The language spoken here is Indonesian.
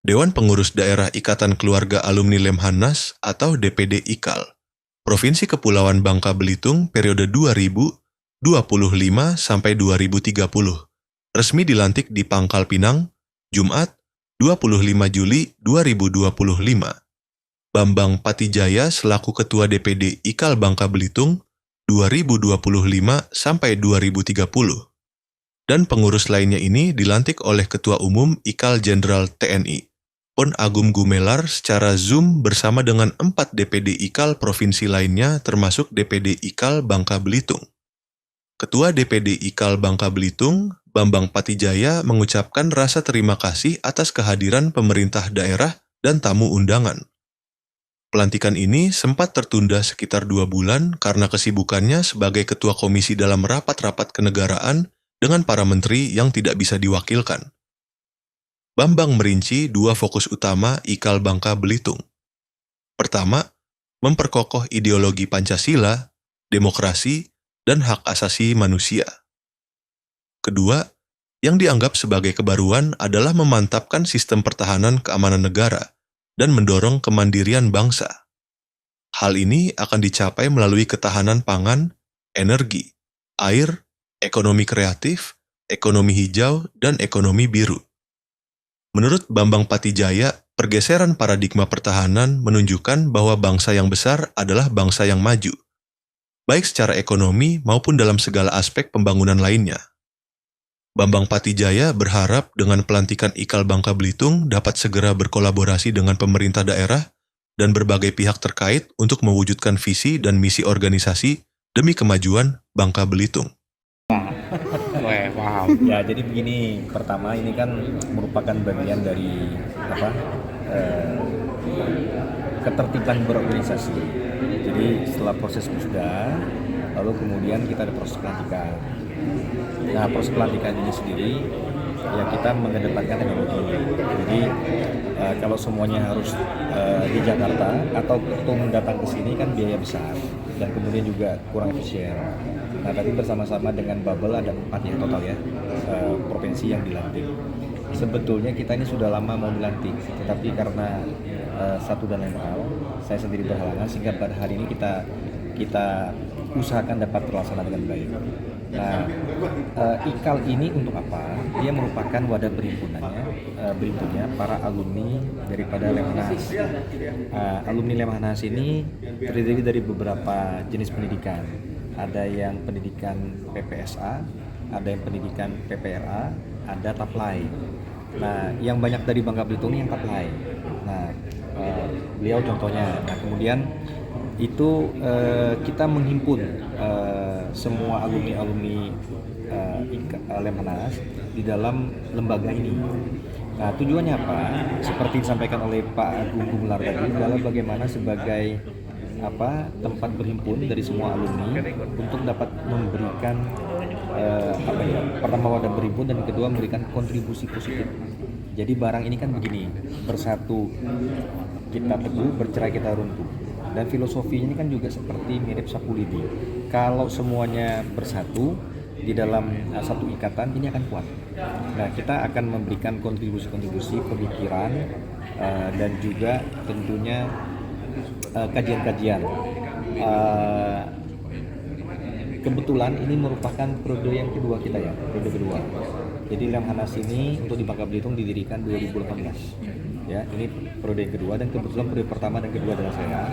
Dewan Pengurus Daerah Ikatan Keluarga Alumni Lemhanas atau DPD IKAL, Provinsi Kepulauan Bangka Belitung periode 2025 sampai 2030. Resmi dilantik di Pangkal Pinang, Jumat, 25 Juli 2025. Bambang Patijaya selaku Ketua DPD IKAL Bangka Belitung 2025 sampai 2030. Dan pengurus lainnya ini dilantik oleh Ketua Umum IKAL Jenderal TNI, Pon Agung Gumelar secara Zoom bersama dengan 4 DPD IKAL provinsi lainnya termasuk DPD IKAL Bangka Belitung. Ketua DPD IKAL Bangka Belitung, Bambang Patijaya mengucapkan rasa terima kasih atas kehadiran pemerintah daerah dan tamu undangan. Pelantikan ini sempat tertunda sekitar 2 bulan karena kesibukannya sebagai Ketua Komisi dalam rapat-rapat kenegaraan dengan para menteri yang tidak bisa diwakilkan. Bambang merinci 2 fokus utama IKAL Bangka Belitung. Pertama, memperkokoh ideologi Pancasila, demokrasi, dan hak asasi manusia. Kedua, yang dianggap sebagai kebaruan adalah memantapkan sistem pertahanan keamanan negara dan mendorong kemandirian bangsa. Hal ini akan dicapai melalui ketahanan pangan, energi, air, ekonomi kreatif, ekonomi hijau, dan ekonomi biru. Menurut Bambang Patijaya, pergeseran paradigma pertahanan menunjukkan bahwa bangsa yang besar adalah bangsa yang maju, baik secara ekonomi maupun dalam segala aspek pembangunan lainnya. Bambang Patijaya berharap dengan pelantikan IKAL Bangka Belitung dapat segera berkolaborasi dengan pemerintah daerah dan berbagai pihak terkait untuk mewujudkan visi dan misi organisasi demi kemajuan Bangka Belitung. Wah, paham. Ya, jadi begini. Pertama, ini kan merupakan bagian dari ketertiban berorganisasi. Jadi setelah proses sudah, lalu kemudian kita ada proses pelantikan. Nah, proses pelantikan ini sendiri ya kita mengedepankan teknologi. Jadi kalau semuanya harus di Jakarta atau ketum datang ke sini kan biaya besar dan kemudian juga kurang efisien. Nah, tadi bersama-sama dengan Bubble ada 4 ya total ya provinsi yang dilantik. Sebetulnya kita ini sudah lama mau dilantik, tetapi karena satu dan lain hal, saya sendiri berhalangan sehingga pada hari ini kita usahakan dapat terlaksana dengan baik. Nah, IKAL ini untuk apa? Dia merupakan wadah berhimpunnya para alumni daripada Lemhanas. Alumni Lemhanas ini terdiri dari beberapa jenis pendidikan. Ada yang pendidikan PPSA, ada yang pendidikan PPRA, ada Taplai. Nah, yang banyak dari Bangka Belitung ini yang Taplai. Nah, beliau contohnya. Nah, kemudian itu kita menghimpun semua alumni Lemhanas di dalam lembaga ini. Nah, tujuannya apa? Seperti disampaikan oleh Pak Agung Gumelar tadi, adalah bagaimana sebagai tempat berhimpun dari semua alumni untuk dapat memberikan pertama wadah berhimpun dan kedua memberikan kontribusi positif. Jadi barang ini kan begini, bersatu kita teguh, bercerai kita runtuh. Dan filosofinya ini kan juga seperti mirip sapu lidi. Kalau semuanya bersatu di dalam satu ikatan, ini akan kuat. Nah, kita akan memberikan kontribusi pemikiran dan juga tentunya kajian-kajian. Kebetulan ini merupakan periode yang kedua kita ya, periode kedua. Jadi Lemhanas ini untuk di Bangka Belitung didirikan 2018. Ya, ini periode yang kedua dan kebetulan periode pertama dan kedua adalah saya.